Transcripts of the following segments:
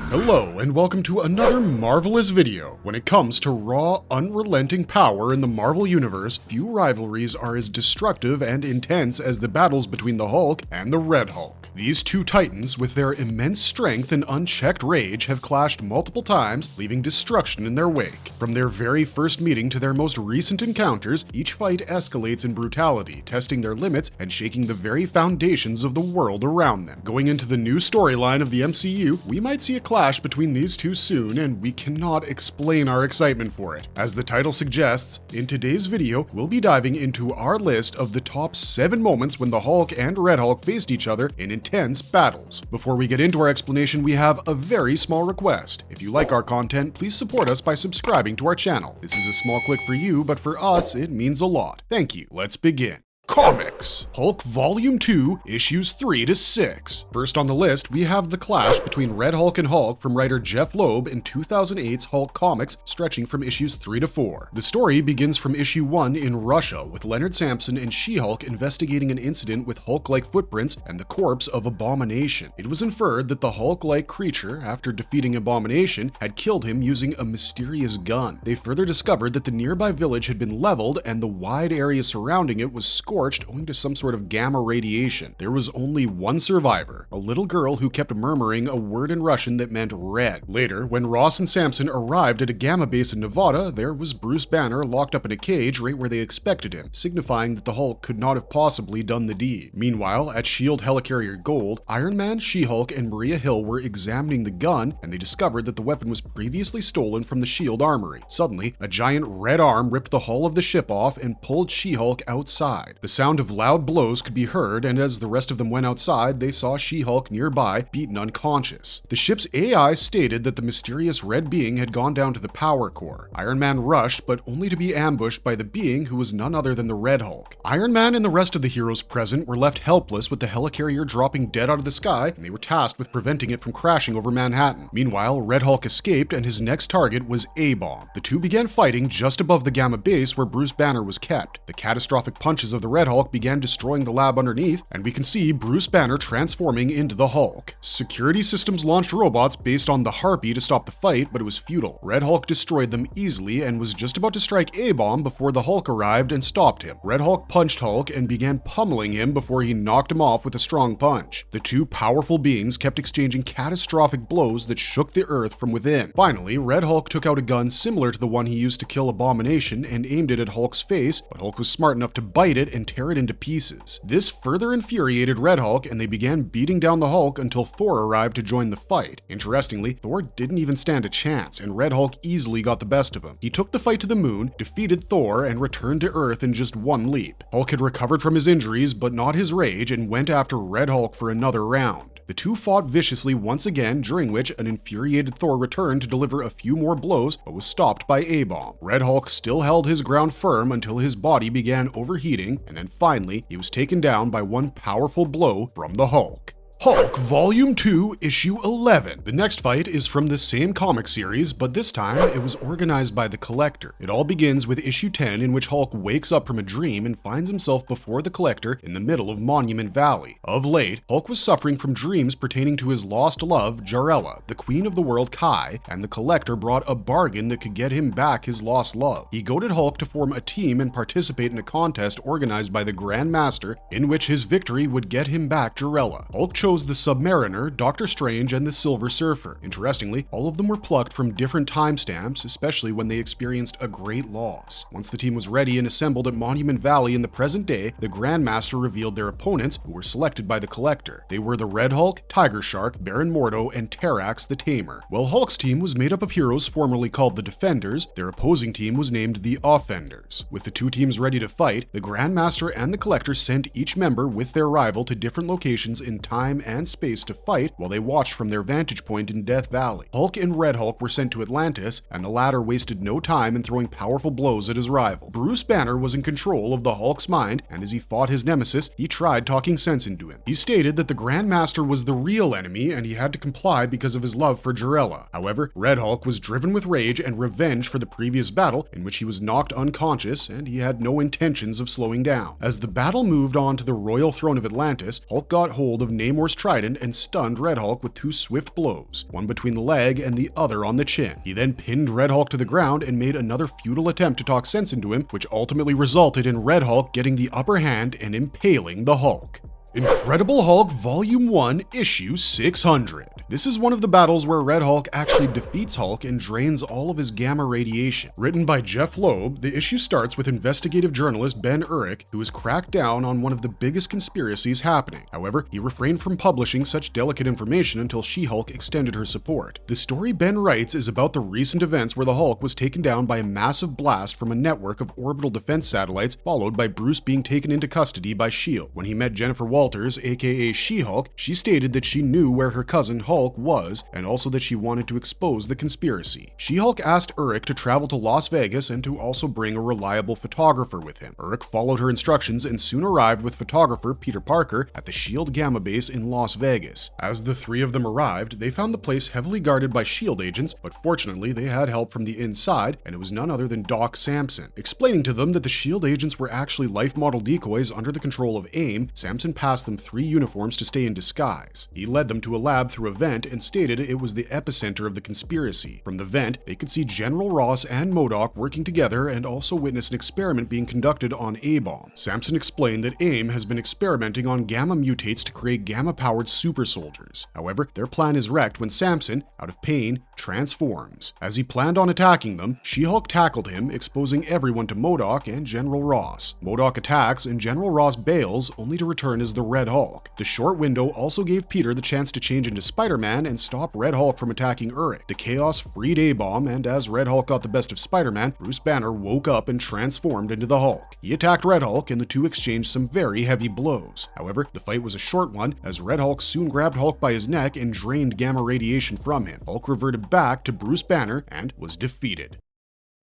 Hello and welcome to another marvelous video. When it comes to raw, unrelenting power in the Marvel Universe, few rivalries are as destructive and intense as the battles between the Hulk and the Red Hulk. These two titans, with their immense strength and unchecked rage, have clashed multiple times, leaving destruction in their wake. From their very first meeting to their most recent encounters, each fight escalates in brutality, testing their limits and shaking the very foundations of the world around them. Going into the new storyline of the MCU, we might see a clash between these two soon, and we cannot explain our excitement for it. As the title suggests, in today's video, we'll be diving into our list of the top 7 moments when the Hulk and Red Hulk faced each other in intense battles. Before we get into our explanation, we have a very small request. If you like our content, please support us by subscribing to our channel. This is a small click for you, but for us, it means a lot. Thank you. Let's begin. Comics. Hulk Volume 2, Issues 3 to 6. First on the list, we have the clash between Red Hulk and Hulk from writer Jeff Loeb in 2008's Hulk Comics, stretching from issues 3 to 4. The story begins from issue 1 in Russia, with Leonard Samson and She-Hulk investigating an incident with Hulk-like footprints and the corpse of Abomination. It was inferred that the Hulk-like creature, after defeating Abomination, had killed him using a mysterious gun. They further discovered that the nearby village had been leveled and the wide area surrounding it was scorched owing to some sort of gamma radiation. There was only one survivor, a little girl who kept murmuring a word in Russian that meant red. Later, when Ross and Samson arrived at a gamma base in Nevada, there was Bruce Banner locked up in a cage right where they expected him, signifying that the Hulk could not have possibly done the deed. Meanwhile, at S.H.I.E.L.D. helicarrier Gold, Iron Man, She-Hulk, and Maria Hill were examining the gun, and they discovered that the weapon was previously stolen from the S.H.I.E.L.D. armory. Suddenly, a giant red arm ripped the hull of the ship off and pulled She-Hulk outside. The sound of loud blows could be heard, and as the rest of them went outside, they saw She-Hulk nearby, beaten unconscious. The ship's AI stated that the mysterious red being had gone down to the power core. Iron Man rushed, but only to be ambushed by the being who was none other than the Red Hulk. Iron Man and the rest of the heroes present were left helpless with the helicarrier dropping dead out of the sky, and they were tasked with preventing it from crashing over Manhattan. Meanwhile, Red Hulk escaped, and his next target was A-Bomb. The two began fighting just above the Gamma base where Bruce Banner was kept. The catastrophic punches of the Red Hulk began destroying the lab underneath, and we can see Bruce Banner transforming into the Hulk. Security systems launched robots based on the Harpy to stop the fight, but it was futile. Red Hulk destroyed them easily and was just about to strike A-Bomb before the Hulk arrived and stopped him. Red Hulk punched Hulk and began pummeling him before he knocked him off with a strong punch. The two powerful beings kept exchanging catastrophic blows that shook the earth from within. Finally, Red Hulk took out a gun similar to the one he used to kill Abomination and aimed it at Hulk's face, but Hulk was smart enough to bite it and tear it into pieces. This further infuriated Red Hulk, and they began beating down the Hulk until Thor arrived to join the fight. Interestingly, Thor didn't even stand a chance, and Red Hulk easily got the best of him. He took the fight to the moon, defeated Thor, and returned to Earth in just one leap. Hulk had recovered from his injuries, but not his rage, and went after Red Hulk for another round. The two fought viciously once again, during which an infuriated Thor returned to deliver a few more blows, but was stopped by A-Bomb. Red Hulk still held his ground firm until his body began overheating, and then finally, he was taken down by one powerful blow from the Hulk. Hulk Volume 2, Issue 11. The next fight is from the same comic series, but this time it was organized by the Collector. It all begins with issue 10, in which Hulk wakes up from a dream and finds himself before the Collector in the middle of Monument Valley. Of late, Hulk was suffering from dreams pertaining to his lost love, Jarella, the Queen of the World Kai, and the Collector brought a bargain that could get him back his lost love. He goaded Hulk to form a team and participate in a contest organized by the Grand Master, in which his victory would get him back Jarella. Hulk chose the Submariner, Doctor Strange, and the Silver Surfer. Interestingly, all of them were plucked from different timestamps, especially when they experienced a great loss. Once the team was ready and assembled at Monument Valley in the present day, the Grandmaster revealed their opponents, who were selected by the Collector. They were the Red Hulk, Tiger Shark, Baron Mordo, and Terrax the Tamer. While Hulk's team was made up of heroes formerly called the Defenders, their opposing team was named the Offenders. With the two teams ready to fight, the Grandmaster and the Collector sent each member with their rival to different locations in time and space to fight while they watched from their vantage point in Death Valley. Hulk and Red Hulk were sent to Atlantis, and the latter wasted no time in throwing powerful blows at his rival. Bruce Banner was in control of the Hulk's mind, and as he fought his nemesis, he tried talking sense into him. He stated that the Grand Master was the real enemy, and he had to comply because of his love for Jarella. However, Red Hulk was driven with rage and revenge for the previous battle, in which he was knocked unconscious, and he had no intentions of slowing down. As the battle moved on to the royal throne of Atlantis, Hulk got hold of Namor's Force trident and stunned Red Hulk with 2 swift blows, one between the leg and the other on the chin. He then pinned Red Hulk to the ground and made another futile attempt to talk sense into him, which ultimately resulted in Red Hulk getting the upper hand and impaling the Hulk. Incredible Hulk Volume 1, Issue 600. This is one of the battles where Red Hulk actually defeats Hulk and drains all of his gamma radiation. Written by Jeff Loeb, the issue starts with investigative journalist Ben Urich, who has cracked down on one of the biggest conspiracies happening. However, he refrained from publishing such delicate information until She-Hulk extended her support. The story Ben writes is about the recent events where the Hulk was taken down by a massive blast from a network of orbital defense satellites, followed by Bruce being taken into custody by S.H.I.E.L.D. When he met Jennifer Walters, aka She-Hulk, she stated that she knew where her cousin Hulk was, and also that she wanted to expose the conspiracy. She-Hulk asked Urich to travel to Las Vegas and to also bring a reliable photographer with him. Urich followed her instructions and soon arrived with photographer Peter Parker at the S.H.I.E.L.D. Gamma base in Las Vegas. As the three of them arrived, they found the place heavily guarded by S.H.I.E.L.D. agents, but fortunately they had help from the inside, and it was none other than Doc Samson. Explaining to them that the S.H.I.E.L.D. agents were actually life model decoys under the control of AIM, Samson passed them 3 uniforms to stay in disguise. He led them to a lab through a vent and stated it was the epicenter of the conspiracy. From the vent, they could see General Ross and MODOK working together and also witness an experiment being conducted on A-Bomb. Samson explained that AIM has been experimenting on gamma mutates to create gamma-powered super soldiers. However, their plan is wrecked when Samson, out of pain, transforms. As he planned on attacking them, She-Hulk tackled him, exposing everyone to MODOK and General Ross. MODOK attacks and General Ross bails, only to return as the Red Hulk. The short window also gave Peter the chance to change into Spider-Man and stop Red Hulk from attacking Urich. The Chaos freed A-Bomb, and as Red Hulk got the best of Spider-Man, Bruce Banner woke up and transformed into the Hulk. He attacked Red Hulk, and the two exchanged some very heavy blows. However, the fight was a short one, as Red Hulk soon grabbed Hulk by his neck and drained gamma radiation from him. Hulk reverted back to Bruce Banner and was defeated.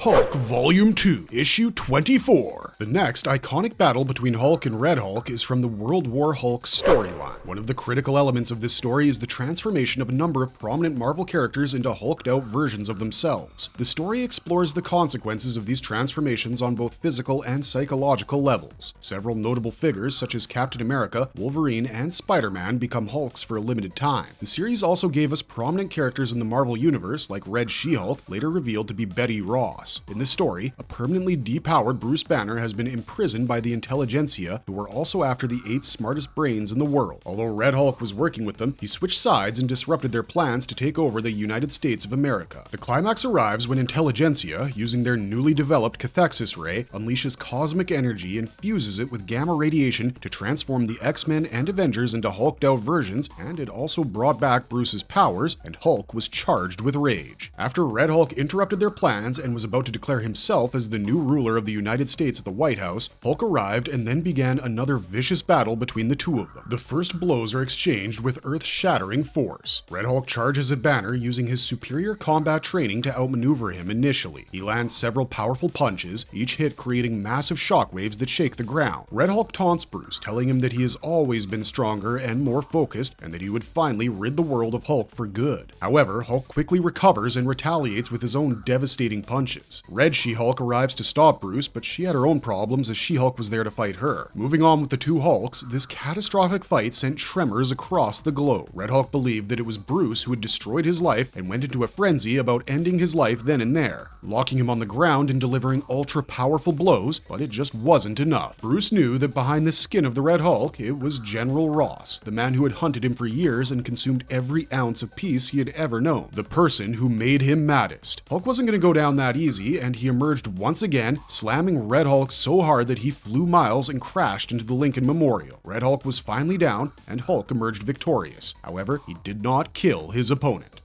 Hulk Volume 2, Issue 24. The next iconic battle between Hulk and Red Hulk is from the World War Hulk storyline. One of the critical elements of this story is the transformation of a number of prominent Marvel characters into hulked-out versions of themselves. The story explores the consequences of these transformations on both physical and psychological levels. Several notable figures such as Captain America, Wolverine, and Spider-Man become Hulks for a limited time. The series also gave us prominent characters in the Marvel Universe like Red She-Hulk, later revealed to be Betty Ross. In this story, a permanently depowered Bruce Banner has been imprisoned by the intelligentsia, who were also after the 8 smartest brains in the world. Although Red Hulk was working with them, he switched sides and disrupted their plans to take over the United States of America. The climax arrives when intelligentsia, using their newly developed cathexis ray, unleashes cosmic energy and fuses it with gamma radiation to transform the X-Men and Avengers into hulked-out versions, and it also brought back Bruce's powers, and Hulk was charged with rage. After Red Hulk interrupted their plans and was about to declare himself as the new ruler of the United States at the White House, Hulk arrived and then began another vicious battle between the two of them. The first blows are exchanged with earth-shattering force. Red Hulk charges at Banner using his superior combat training to outmaneuver him initially. He lands several powerful punches, each hit creating massive shockwaves that shake the ground. Red Hulk taunts Bruce, telling him that he has always been stronger and more focused, and that he would finally rid the world of Hulk for good. However, Hulk quickly recovers and retaliates with his own devastating punches. Red She-Hulk arrives to stop Bruce, but she had her own problems as She-Hulk was there to fight her. Moving on with the two Hulks, this catastrophic fight sent tremors across the globe. Red Hulk believed that it was Bruce who had destroyed his life and went into a frenzy about ending his life then and there, locking him on the ground and delivering ultra-powerful blows, but it just wasn't enough. Bruce knew that behind the skin of the Red Hulk, it was General Ross, the man who had hunted him for years and consumed every ounce of peace he had ever known, the person who made him maddest. Hulk wasn't going to go down that easy, and he emerged once again, slamming Red Hulk so hard that he flew miles and crashed into the Lincoln Memorial. Red Hulk was finally down, and Hulk emerged victorious. However, he did not kill his opponent.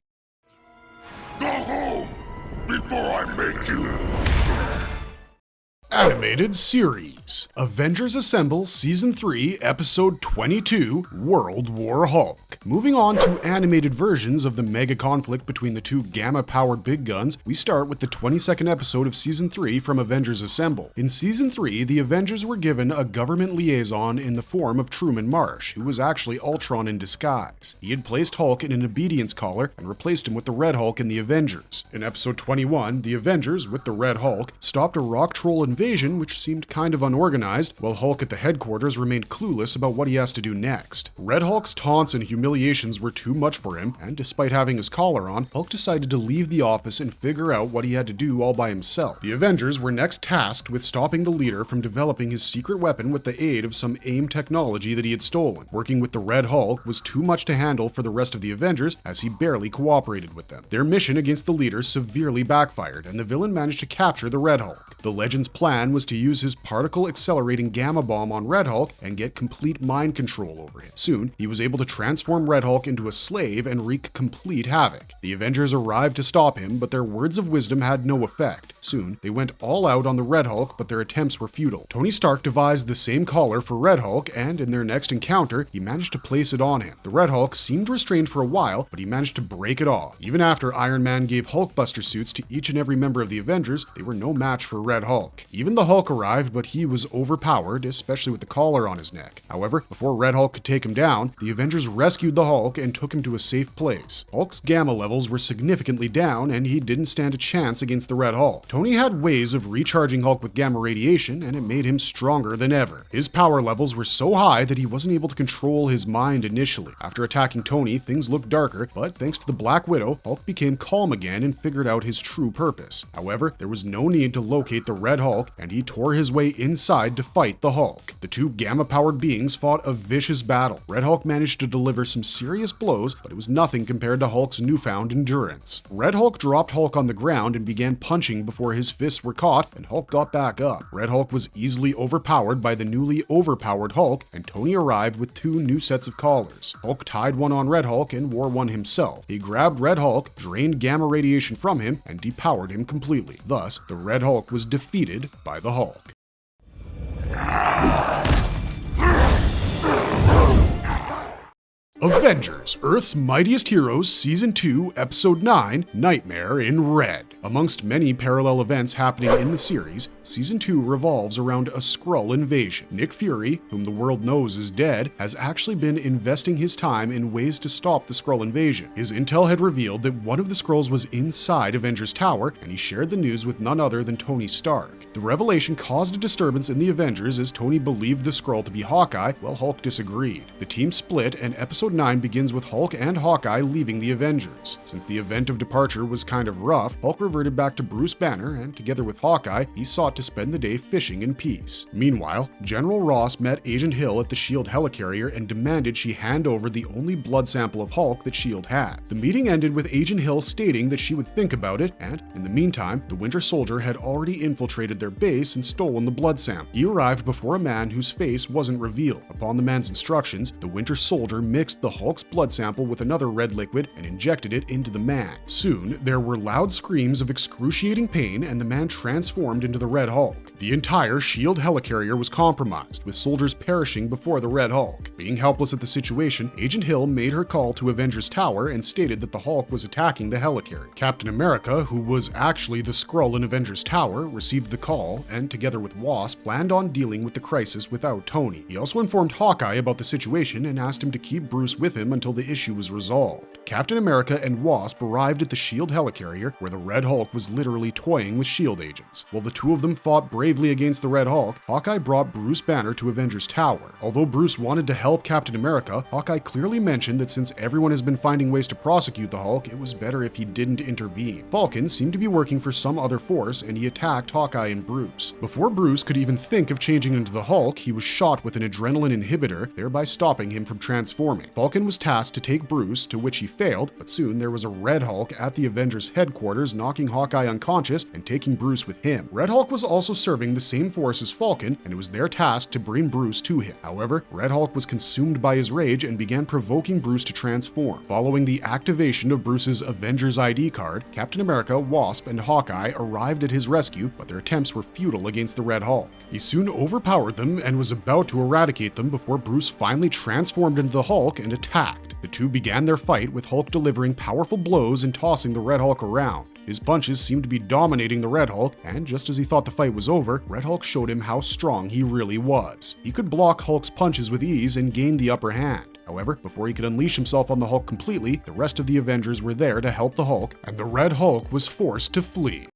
Go home before I make you. Animated Series. Avengers Assemble Season 3, Episode 22, World War Hulk. Moving on to animated versions of the mega conflict between the two gamma-powered big guns, we start with the 22nd episode of Season 3 from Avengers Assemble. In Season 3, the Avengers were given a government liaison in the form of Truman Marsh, who was actually Ultron in disguise. He had placed Hulk in an obedience collar and replaced him with the Red Hulk in the Avengers. In Episode 21, the Avengers, with the Red Hulk, stopped a rock troll invasion invasion, which seemed kind of unorganized, while Hulk at the headquarters remained clueless about what he has to do next. Red Hulk's taunts and humiliations were too much for him, and despite having his collar on, Hulk decided to leave the office and figure out what he had to do all by himself. The Avengers were next tasked with stopping the leader from developing his secret weapon with the aid of some AIM technology that he had stolen. Working with the Red Hulk was too much to handle for the rest of the Avengers, as he barely cooperated with them. Their mission against the leader severely backfired, and the villain managed to capture the Red Hulk. The Legend's plan was to use his particle accelerating gamma bomb on Red Hulk and get complete mind control over him. Soon, he was able to transform Red Hulk into a slave and wreak complete havoc. The Avengers arrived to stop him, but their words of wisdom had no effect. Soon, they went all out on the Red Hulk, but their attempts were futile. Tony Stark devised the same collar for Red Hulk, and in their next encounter, he managed to place it on him. The Red Hulk seemed restrained for a while, but he managed to break it off. Even after Iron Man gave Hulkbuster suits to each and every member of the Avengers, they were no match for Red Hulk. Even the Hulk arrived, but he was overpowered, especially with the collar on his neck. However, before Red Hulk could take him down, the Avengers rescued the Hulk and took him to a safe place. Hulk's gamma levels were significantly down, and he didn't stand a chance against the Red Hulk. Tony had ways of recharging Hulk with gamma radiation, and it made him stronger than ever. His power levels were so high that he wasn't able to control his mind initially. After attacking Tony, things looked darker, but thanks to the Black Widow, Hulk became calm again and figured out his true purpose. However, there was no need to locate the Red Hulk, and he tore his way inside to fight the Hulk. The two gamma-powered beings fought a vicious battle. Red Hulk managed to deliver some serious blows, but it was nothing compared to Hulk's newfound endurance. Red Hulk dropped Hulk on the ground and began punching before his fists were caught, and Hulk got back up. Red Hulk was easily overpowered by the newly overpowered Hulk, and Tony arrived with two new sets of collars. Hulk tied one on Red Hulk and wore one himself. He grabbed Red Hulk, drained gamma radiation from him, and depowered him completely. Thus, the Red Hulk was defeated by the Hulk. Avengers, Earth's Mightiest Heroes, Season 2, Episode 9, Nightmare in Red. Amongst many parallel events happening in the series, Season 2 revolves around a Skrull invasion. Nick Fury, whom the world knows is dead, has actually been investing his time in ways to stop the Skrull invasion. His intel had revealed that one of the Skrulls was inside Avengers Tower, and he shared the news with none other than Tony Stark. The revelation caused a disturbance in the Avengers as Tony believed the Skrull to be Hawkeye, while Hulk disagreed. The team split, and Episode 9 begins with Hulk and Hawkeye leaving the Avengers. Since the event of departure was kind of rough, Hulk reverted back to Bruce Banner, and together with Hawkeye, he sought to spend the day fishing in peace. Meanwhile, General Ross met Agent Hill at the S.H.I.E.L.D. helicarrier and demanded she hand over the only blood sample of Hulk that S.H.I.E.L.D. had. The meeting ended with Agent Hill stating that she would think about it, and in the meantime, the Winter Soldier had already infiltrated their base and stolen the blood sample. He arrived before a man whose face wasn't revealed. Upon the man's instructions, the Winter Soldier mixed the Hulk's blood sample with another red liquid and injected it into the man. Soon, there were loud screams of excruciating pain, and the man transformed into the Red Hulk. The entire S.H.I.E.L.D. helicarrier was compromised, with soldiers perishing before the Red Hulk. Being helpless at the situation, Agent Hill made her call to Avengers Tower and stated that the Hulk was attacking the helicarrier. Captain America, who was actually the Skrull in Avengers Tower, received the call, and together with Wasp, planned on dealing with the crisis without Tony. He also informed Hawkeye about the situation and asked him to keep Bruce with him until the issue was resolved. Captain America and Wasp arrived at the S.H.I.E.L.D. helicarrier, where the Red Hulk was literally toying with S.H.I.E.L.D. agents. While the two of them fought bravely against the Red Hulk, Hawkeye brought Bruce Banner to Avengers Tower. Although Bruce wanted to help Captain America, Hawkeye clearly mentioned that since everyone has been finding ways to prosecute the Hulk, it was better if he didn't intervene. Falcon seemed to be working for some other force, and he attacked Hawkeye and Bruce. Before Bruce could even think of changing into the Hulk, he was shot with an adrenaline inhibitor, thereby stopping him from transforming. Falcon was tasked to take Bruce, to which he failed, but soon there was a Red Hulk at the Avengers headquarters, knocking Hawkeye unconscious and taking Bruce with him. Red Hulk was also serving the same force as Falcon, and it was their task to bring Bruce to him. However, Red Hulk was consumed by his rage and began provoking Bruce to transform. Following the activation of Bruce's Avengers ID card, Captain America, Wasp, and Hawkeye arrived at his rescue, but their attempts were futile against the Red Hulk. He soon overpowered them and was about to eradicate them before Bruce finally transformed into the Hulk and attacked. The two began their fight, with Hulk delivering powerful blows and tossing the Red Hulk around. His punches seemed to be dominating the Red Hulk, and just as he thought the fight was over, Red Hulk showed him how strong he really was. He could block Hulk's punches with ease and gained the upper hand. However, before he could unleash himself on the Hulk completely, the rest of the Avengers were there to help the Hulk, and the Red Hulk was forced to flee.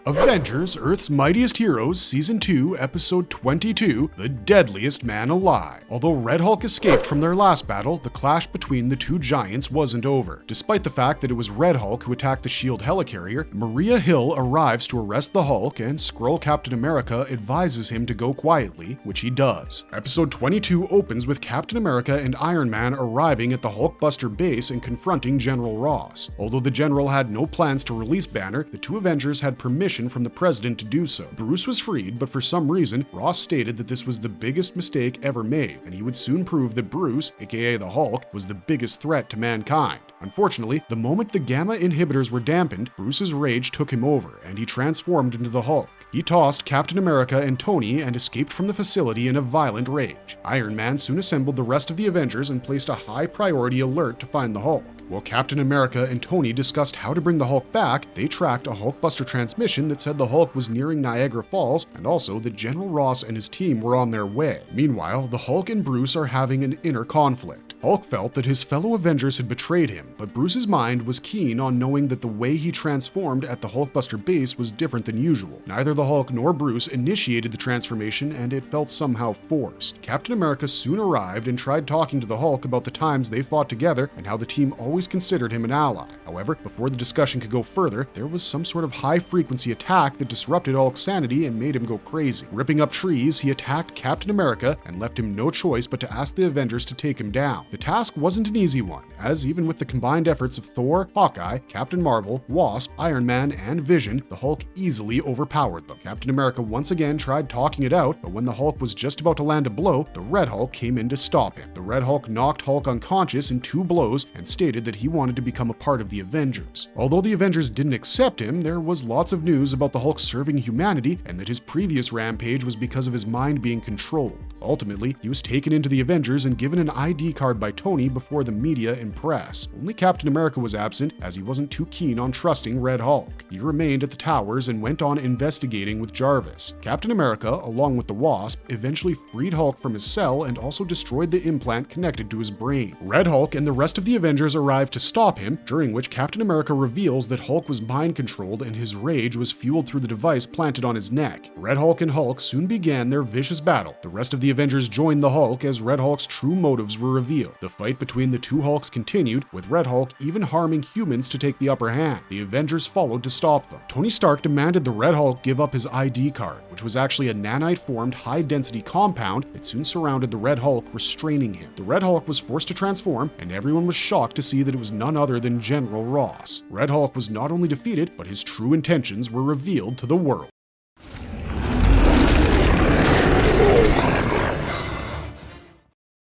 Avengers, Earth's Mightiest Heroes, Season 2, Episode 22, The Deadliest Man Alive. Although Red Hulk escaped from their last battle, the clash between the two giants wasn't over. Despite the fact that it was Red Hulk who attacked the S.H.I.E.L.D. helicarrier, Maria Hill arrives to arrest the Hulk, and Skrull Captain America advises him to go quietly, which he does. Episode 22 opens with Captain America and Iron Man arriving at the Hulkbuster base and confronting General Ross. Although the General had no plans to release Banner, the two Avengers had permission from the President to do so. Bruce was freed, but for some reason, Ross stated that this was the biggest mistake ever made, and he would soon prove that Bruce, aka the Hulk, was the biggest threat to mankind. Unfortunately, the moment the gamma inhibitors were dampened, Bruce's rage took him over, and he transformed into the Hulk. He tossed Captain America and Tony and escaped from the facility in a violent rage. Iron Man soon assembled the rest of the Avengers and placed a high-priority alert to find the Hulk. While Captain America and Tony discussed how to bring the Hulk back, they tracked a Hulkbuster transmission that said the Hulk was nearing Niagara Falls, and also that General Ross and his team were on their way. Meanwhile, the Hulk and Bruce are having an inner conflict. Hulk felt that his fellow Avengers had betrayed him, but Bruce's mind was keen on knowing that the way he transformed at the Hulkbuster base was different than usual. Neither the Hulk nor Bruce initiated the transformation, and it felt somehow forced. Captain America soon arrived and tried talking to the Hulk about the times they fought together and how the team always considered him an ally. However, before the discussion could go further, there was some sort of high-frequency attack that disrupted Hulk's sanity and made him go crazy. Ripping up trees, he attacked Captain America and left him no choice but to ask the Avengers to take him down. The task wasn't an easy one, as even with the combined efforts of Thor, Hawkeye, Captain Marvel, Wasp, Iron Man, and Vision, the Hulk easily overpowered them. Captain America once again tried talking it out, but when the Hulk was just about to land a blow, the Red Hulk came in to stop him. The Red Hulk knocked Hulk unconscious in 2 blows and stated that he wanted to become a part of the Avengers. Although the Avengers didn't accept him, there was lots of news about the Hulk serving humanity and that his previous rampage was because of his mind being controlled. Ultimately, he was taken into the Avengers and given an ID card by Tony before the media and press. Only Captain America was absent, as he wasn't too keen on trusting Red Hulk. He remained at the towers and went on investigating with Jarvis. Captain America, along with the Wasp, eventually freed Hulk from his cell and also destroyed the implant connected to his brain. Red Hulk and the rest of the Avengers arrived to stop him, during which Captain America reveals that Hulk was mind-controlled and his rage was fueled through the device planted on his neck. Red Hulk and Hulk soon began their vicious battle. The rest of the Avengers joined the Hulk as Red Hulk's true motives were revealed. The fight between the two Hulks continued, with Red Hulk even harming humans to take the upper hand. The Avengers followed to stop them. Tony Stark demanded the Red Hulk give up his ID card, which was actually a nanite-formed high-density compound that soon surrounded the Red Hulk, restraining him. The Red Hulk was forced to transform, and everyone was shocked to see that it was none other than General Ross. Red Hulk was not only defeated, but his true intentions were revealed to the world.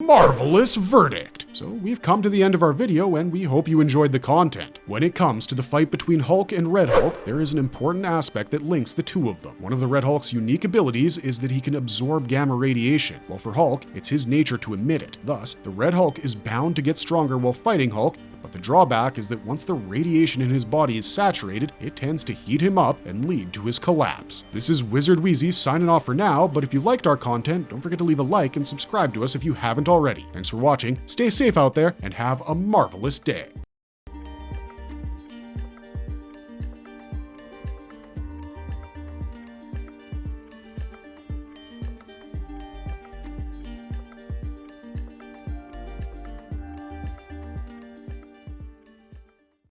Marvelous verdict! So we've come to the end of our video and we hope you enjoyed the content. When it comes to the fight between Hulk and Red Hulk, there is an important aspect that links the two of them. One of the Red Hulk's unique abilities is that he can absorb gamma radiation, while for Hulk, it's his nature to emit it. Thus, the Red Hulk is bound to get stronger while fighting Hulk, but the drawback is that once the radiation in his body is saturated, it tends to heat him up and lead to his collapse. This is Wizard Wheezy signing off for now, but if you liked our content, don't forget to leave a like and subscribe to us if you haven't already. Thanks for watching, stay safe out there, and have a marvelous day.